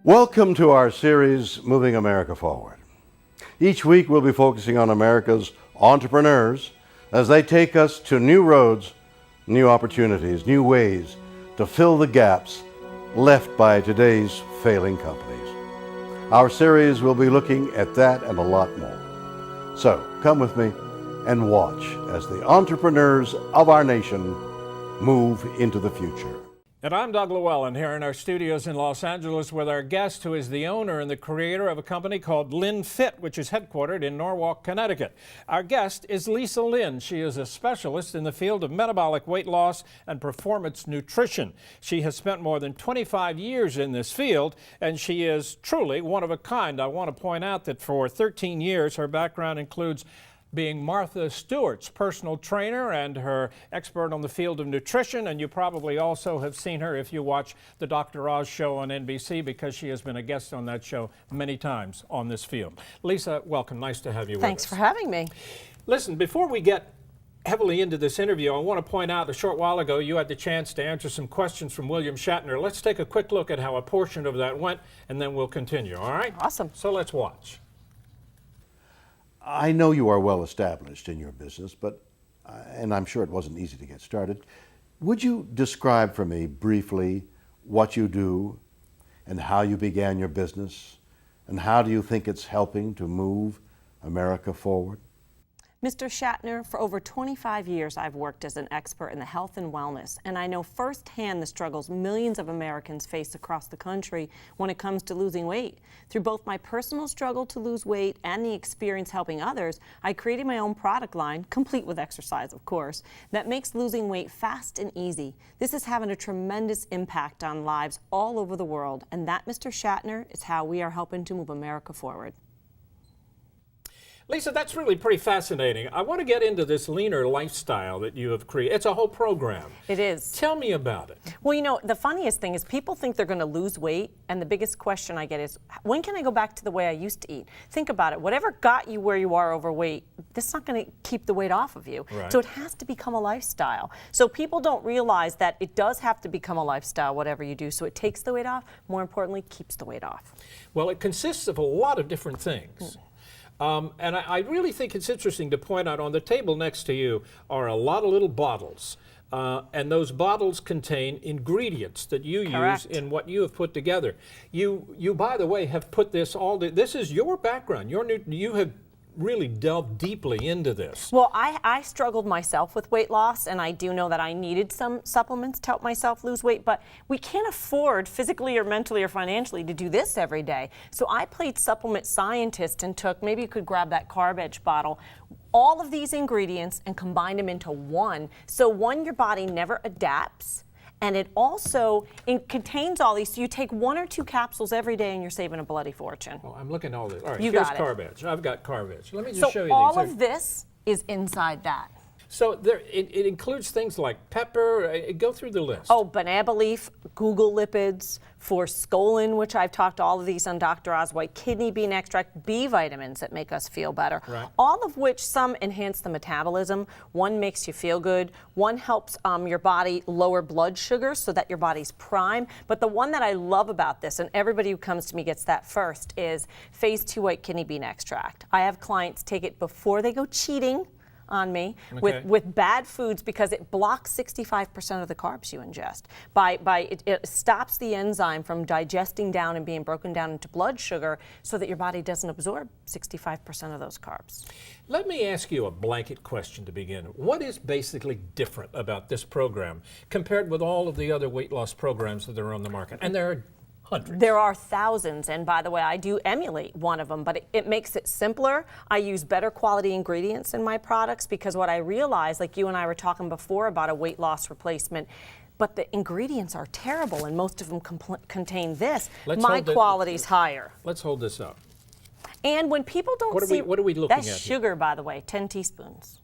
Welcome to our series, Moving America Forward. Each week we'll be focusing on America's entrepreneurs as they take us to new roads, new opportunities, new ways to fill the gaps left by today's failing companies. Our series will be looking at that and a lot more. So come with me and watch as the entrepreneurs of our nation move into the future. And I'm Doug Llewellyn here in our studios in Los Angeles with our guest, who is the owner and the creator of a company called Lynn Fit, which is headquartered in Norwalk, Connecticut. Our guest is Lisa Lynn. She is a specialist in the field of metabolic weight loss and performance nutrition. She has spent more than 25 years in this field, and she is truly one of a kind. I want to point out that for 13 years, her background includes being Martha Stewart's personal trainer and her expert on the field of nutrition. And you probably also have seen her if you watch the Dr. Oz show on NBC, because she has been a guest on that show many times on this field. Lisa, welcome. Nice to have you with us. Thanks for having me. Listen, before we get heavily into this interview, I want to point out a short while ago you had the chance to answer some questions from William Shatner. Let's take a quick look at how a portion of that went, and then we'll continue, all right? Awesome. So let's watch. I know you are well established in your business, and I'm sure it wasn't easy to get started. Would you describe for me briefly what you do and how you began your business, and how do you think it's helping to move America forward? Mr. Shatner, for over 25 years I've worked as an expert in the health and wellness, and I know firsthand the struggles millions of Americans face across the country when it comes to losing weight. Through both my personal struggle to lose weight and the experience helping others, I created my own product line, complete with exercise of course, that makes losing weight fast and easy. This is having a tremendous impact on lives all over the world, and that, Mr. Shatner, is how we are helping to move America forward. Lisa, that's really pretty fascinating. I want to get into this leaner lifestyle that you have created. It's a whole program. It is. Tell me about it. Well, you know, the funniest thing is people think they're going to lose weight, and the biggest question I get is, when can I go back to the way I used to eat? Think about it. Whatever got you where you are overweight, this is not going to keep the weight off of you. Right. So it has to become a lifestyle. So people don't realize that it does have to become a lifestyle, whatever you do. So it takes the weight off, more importantly, keeps the weight off. Well, it consists of a lot of different things. And I really think it's interesting to point out on the table next to you are a lot of little bottles. And those bottles contain ingredients that you Correct. use in what you have put together. You by the way, have put this all, this is your background. You have really delved deeply into this. Well, I struggled myself with weight loss, and I do know that I needed some supplements to help myself lose weight, but we can't afford physically or mentally or financially to do this every day. So I played supplement scientist and took, maybe you could grab that Carb Edge bottle, all of these ingredients and combine them into one. So one, your body never adapts, and it also contains all these. So you take 1 or 2 capsules every day and you're saving a bloody fortune. Oh, I'm looking at all this. All right, You here's got it. Carb Edge. I've got Carb Edge. Let me just So show you all these. of this is inside that. So it includes things like pepper. Go through the list. Oh, banana leaf, Google lipids, forskolin, which I've talked to all of these on Dr. Oz, white kidney bean extract, B vitamins that make us feel better. Right. All of which, some enhance the metabolism, one makes you feel good, one helps your body lower blood sugar so that your body's prime. But the one that I love about this, and everybody who comes to me gets that first, is phase 2 white kidney bean extract. I have clients take it before they go cheating on me with bad foods, because it blocks 65% of the carbs you ingest. It stops the enzyme from digesting down and being broken down into blood sugar so that your body doesn't absorb 65% of those carbs. Let me ask you a blanket question to begin. What is basically different about this program compared with all of the other weight loss programs that are on the market? And there are hundreds. There are thousands, and by the way, I do emulate one of them, but it makes it simpler. I use better quality ingredients in my products because what I realized, like you and I were talking before about a weight loss replacement, but the ingredients are terrible, and most of them contain this. My quality's higher. Let's hold this up. And when people don't what are we looking at? That's sugar, by the way, 10 teaspoons.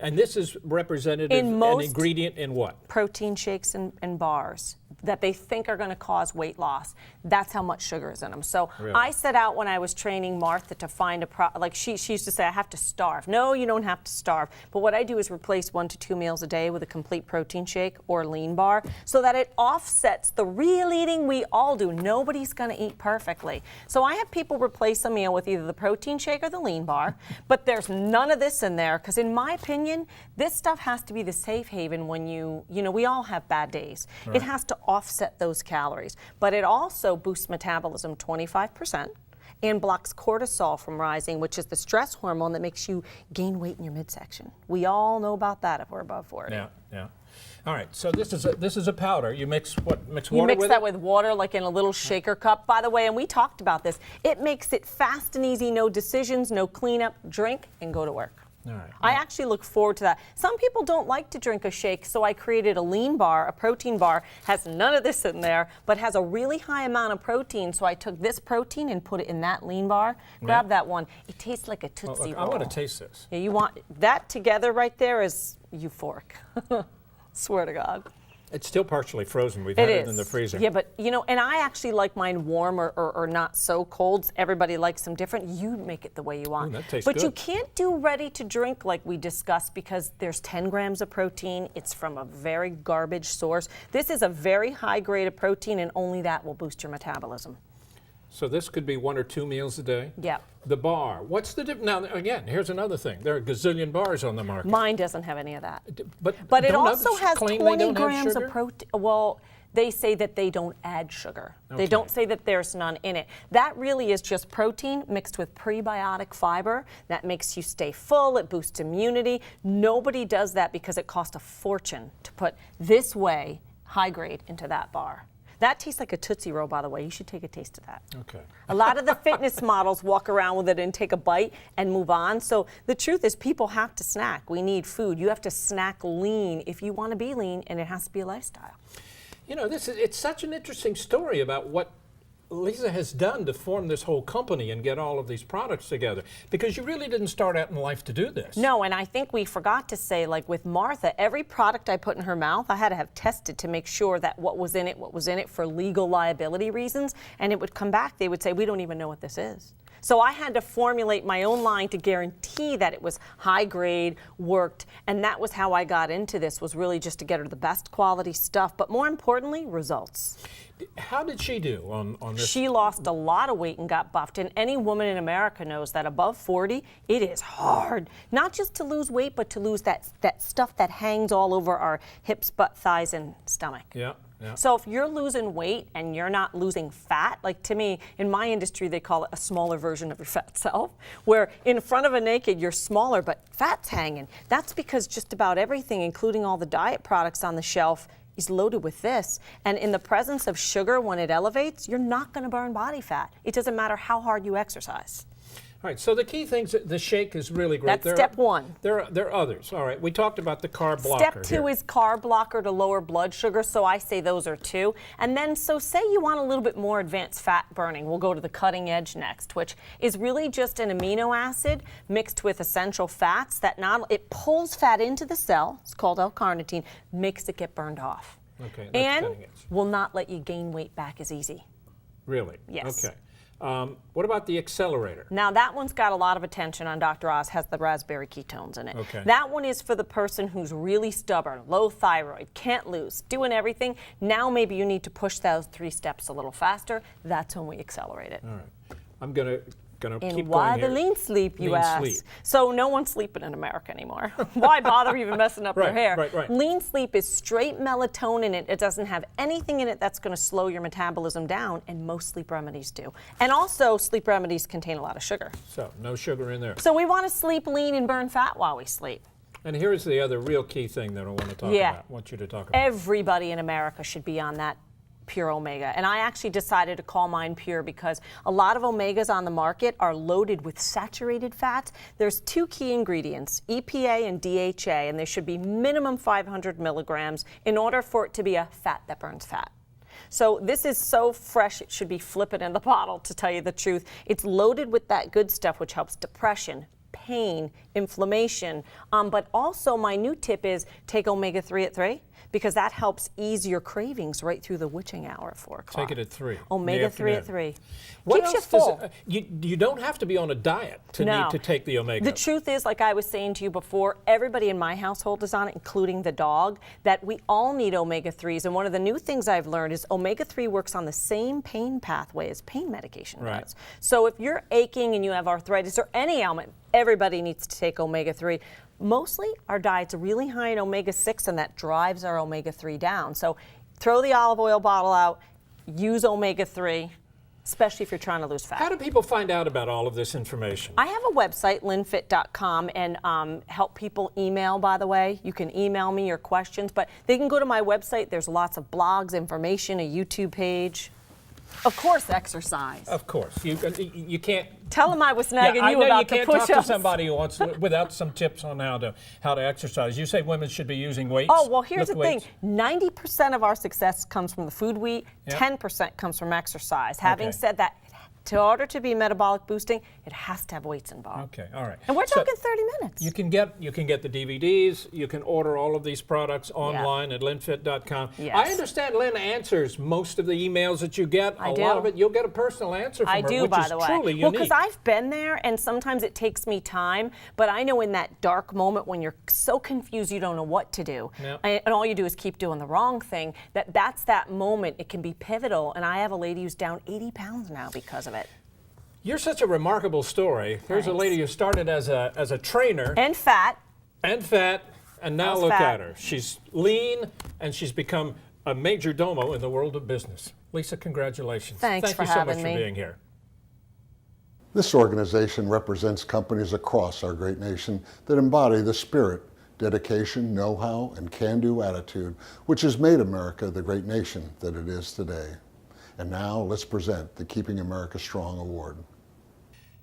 And this is representative, an ingredient in what? Protein shakes and bars that they think are going to cause weight loss. That's how much sugar is in them. So really? I set out when I was training Martha to find like she used to say, I have to starve. No, you don't have to starve. But what I do is replace 1 to 2 meals a day with a complete protein shake or lean bar so that it offsets the real eating we all do. Nobody's going to eat perfectly. So I have people replace a meal with either the protein shake or the lean bar, but there's none of this in there because in my opinion, this stuff has to be the safe haven when you know, we all have bad days. Right. It has to offset those calories, but it also boosts metabolism 25% and blocks cortisol from rising, which is the stress hormone that makes you gain weight in your midsection. We all know about that if we're above 40. Yeah, yeah. All right, so this is a powder. You mix what? Mix water with it? You mix that with it? water, like in a little shaker cup. By the way, and we talked about this, it makes it fast and easy, no decisions, no cleanup, drink and go to work. All right. I actually look forward to that. Some people don't like to drink a shake, so I created a lean bar, a protein bar, has none of this in there, but has a really high amount of protein. So I took this protein and put it in that lean bar. Grab that one. It tastes like a Tootsie Roll. I want to taste this. Yeah, you want that together right there is euphoric. Swear to God. It's still partially frozen. We've had it in the freezer. Yeah, but you know, and I actually like mine warm or not so cold. Everybody likes them different. You make it the way you want. Ooh, that tastes but good. you can't do ready to drink like we discussed because there's 10 grams of protein. It's from a very garbage source. This is a very high grade of protein and only that will boost your metabolism. So this could be 1 or 2 meals a day? Yeah. The bar, what's the difference? Now, again, here's another thing. There are a gazillion bars on the market. Mine doesn't have any of that. But it also has 20 grams of protein. Well, they say that they don't add sugar. Okay. They don't say that there's none in it. That really is just protein mixed with prebiotic fiber. That makes you stay full. It boosts immunity. Nobody does that because it costs a fortune to put this way high grade into that bar. That tastes like a Tootsie Roll, by the way. You should take a taste of that. Okay. A lot of the fitness models walk around with it and take a bite and move on. So the truth is people have to snack. We need food. You have to snack lean if you want to be lean, and it has to be a lifestyle. You know, it's such an interesting story about what Lisa has done to form this whole company and get all of these products together, because you really didn't start out in life to do this. No, and I think we forgot to say, like with Martha, every product I put in her mouth, I had to have tested to make sure that what was in it for legal liability reasons, and it would come back, they would say, we don't even know what this is. So I had to formulate my own line to guarantee that it was high grade, worked, and that was how I got into this, was really just to get her the best quality stuff, but more importantly, results. How did she do on this? She lost a lot of weight and got buffed, and any woman in America knows that above 40, it is hard, not just to lose weight, but to lose that stuff that hangs all over our hips, butt, thighs, and stomach. Yeah. Yeah. So if you're losing weight and you're not losing fat, like to me, in my industry, they call it a smaller version of your fat self, where in front of a naked, you're smaller, but fat's hanging. That's because just about everything, including all the diet products on the shelf, is loaded with this. And in the presence of sugar, when it elevates, you're not going to burn body fat. It doesn't matter how hard you exercise. All right, so the key things, the shake is really great. That's step one. There are others. All right, we talked about the carb blocker. Step two is carb blocker to lower blood sugar, so I say those are 2. And then, so say you want a little bit more advanced fat burning. We'll go to the cutting edge next, which is really just an amino acid mixed with essential fats that it pulls fat into the cell, it's called L-carnitine, makes it get burned off. Okay, that's and cutting edge. Will not let you gain weight back as easy. Really? Yes. Okay. What about the accelerator? Now that one's got a lot of attention on Dr. Oz, has the raspberry ketones in it. Okay. That one is for the person who's really stubborn, low thyroid, can't lose, doing everything. Now maybe you need to push those 3 steps a little faster. That's when we accelerate it. All right. I'm going to keep going And why here. the lean sleep, you Lean ask? sleep. So no one's sleeping in America anymore. Why bother even messing up their hair? Right. Lean sleep is straight melatonin. It doesn't have anything in it that's going to slow your metabolism down, and most sleep remedies do. And also, sleep remedies contain a lot of sugar. So no sugar in there. So we want to sleep lean and burn fat while we sleep. And here's the other real key thing that I want to talk about. I want you to talk about. Everybody in America should be on that Pure Omega. And I actually decided to call mine Pure because a lot of omegas on the market are loaded with saturated fats. There's two key ingredients, EPA and DHA, and there should be minimum 500 milligrams in order for it to be a fat that burns fat. So this is so fresh, it should be flipping in the bottle, to tell you the truth. It's loaded with that good stuff, which helps depression, pain, inflammation, but also my new tip is take omega-3 at 3 because that helps ease your cravings right through the witching hour at 4 o'clock. Take it at 3. Omega-3 at 3. What Keeps else you full. does you don't have to be on a diet to No. need to take the omega. The truth is, like I was saying to you before, everybody in my household is on it, including the dog, that we all need omega-3s. And one of the new things I've learned is omega-3 works on the same pain pathway as pain medication does. So if you're aching and you have arthritis or any ailment, everybody needs to take omega-3. Mostly our diet's really high in omega-6 and that drives our omega-3 down. So throw the olive oil bottle out, use omega-3, especially if you're trying to lose fat. How do people find out about all of this information? I have a website, lynnfit.com, and help people email, by the way. You can email me your questions, but they can go to my website. There's lots of blogs, information, a YouTube page. Of course, exercise. Of course. You can't... Tell them I was nagging I you know about you can't the push-ups. talk to somebody who wants to, without some tips on how to exercise. You say women should be using weights? Oh, well, here's the weights. thing. 90% of our success comes from the food we eat. Yep. 10% comes from exercise. Having Okay. said that, in order to be metabolic boosting, it has to have weights involved. Okay, all right. And we're So talking 30 minutes. you can get the DVDs. You can order all of these products online at lynnfit.com. Yes. I understand Lynn answers most of the emails that you get. I a do. lot of it, you'll get a personal answer from I her, do, which by is the way. truly Well, unique. because I've been there, and sometimes it takes me time, but I know in that dark moment when you're so confused you don't know what to do, Yep. and all you do is keep doing the wrong thing, that's that moment. It can be pivotal, and I have a lady who's down 80 pounds now because of it. You're such a remarkable story. Here's a Thanks. lady who started as a trainer And fat. and fat, and now How's look fat? at her. She's lean, and she's become a major domo in the world of business. Lisa, congratulations. Thanks Thank for you so having much me. for being here. This organization represents companies across our great nation that embody the spirit, dedication, know-how, and can-do attitude which has made America the great nation that it is today. And now let's present the Keeping America Strong Award.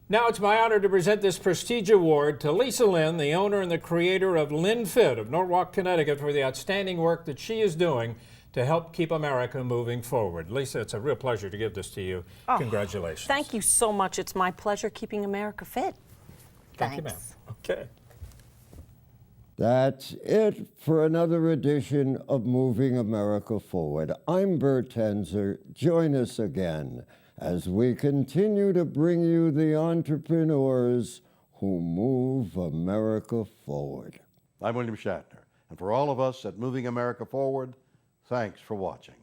Now it's my honor to present this prestige award to Lisa Lynn, the owner and the creator of Lynn Fit of Norwalk, Connecticut, for the outstanding work that she is doing to help keep America moving forward. Lisa, it's a real pleasure to give this to you. Oh, Congratulations. Thank you so much. It's my pleasure keeping America fit. Thank you, ma'am. Okay. That's it for another edition of Moving America Forward. I'm Bert Tenzer. Join us again as we continue to bring you the entrepreneurs who move America forward. I'm William Shatner, and for all of us at Moving America Forward, thanks for watching.